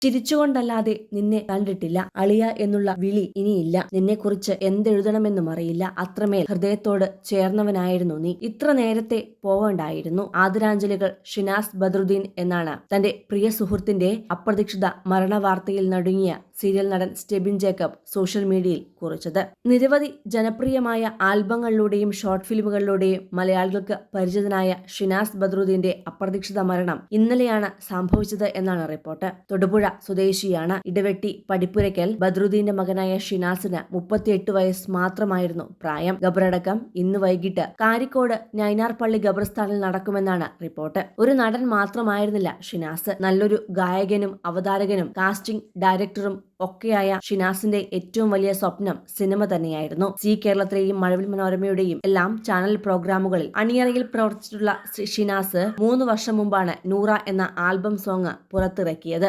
ചിരിച്ചുകൊണ്ടല്ലാതെ നിന്നെ കണ്ടിട്ടില്ല. അളിയ എന്നുള്ള വിളി ഇനിയില്ല. നിന്നെക്കുറിച്ച് എന്തെഴുതണമെന്നും അറിയില്ല. അത്രമേൽ ഹൃദയത്തോട് ചേർന്നവനായിരുന്നു നീ. ഇത്ര നേരത്തെ പോവേണ്ടായിരുന്നു. ആദരാഞ്ജലികൾ ഷിനാസ് ബദ്രുദ്ദീൻ എന്നാണ് തന്റെ പ്രിയ സുഹൃത്തിന്റെ അപ്രതീക്ഷിത മരണവാർത്തയിൽ നടുങ്ങിയ സീരിയൽ നടൻ സ്റ്റെബിൻ ജേക്കബ് സോഷ്യൽ മീഡിയയിൽ കുറിച്ചത്. നിരവധി ജനപ്രിയമായ ആൽബങ്ങളിലൂടെയും ഷോർട്ട് ഫിലിമുകളിലൂടെയും മലയാളികൾക്ക് പരിചിതനായ ഷിനാസ് ബദ്രുദ്ദീന്റെ അപ്രതീക്ഷിത മരണം ഇന്നലെയാണ് സംഭവിച്ചത് എന്നാണ് റിപ്പോർട്ട്. തൊടുപുഴ സ്വദേശിയാണ്. ഇടവെട്ടി പടിപ്പുരയ്ക്കൽ ബദ്രുദ്ദീന്റെ മകനായ ഷിനാസിന് 38 വയസ്സ് മാത്രമായിരുന്നു പ്രായം. ഖബറടക്കം ഇന്ന് വൈകിട്ട് കാരിക്കോട് നൈനാർപള്ളി ഖബർസ്ഥാനിൽ നടക്കുമെന്നാണ് റിപ്പോർട്ട്. ഒരു നടൻ മാത്രമായിരുന്നില്ല ഷിനാസ്. നല്ലൊരു ഗായകനും അവതാരകനും കാസ്റ്റിംഗ് ഡയറക്ടറും ഒക്കെയായ ഷിനാസിന്റെ ഏറ്റവും വലിയ സ്വപ്നം സിനിമ തന്നെയായിരുന്നു. സി കേരളത്തിലെയും മഴവിൽ മനോരമയുടെയും എല്ലാം ചാനൽ പ്രോഗ്രാമുകളിൽ അണിയറയിൽ പ്രവർത്തിച്ചിട്ടുള്ള ഷിനാസ് 3 വർഷം മുമ്പാണ് നൂറ എന്ന ആൽബം സോങ് പുറത്തിറക്കിയത്.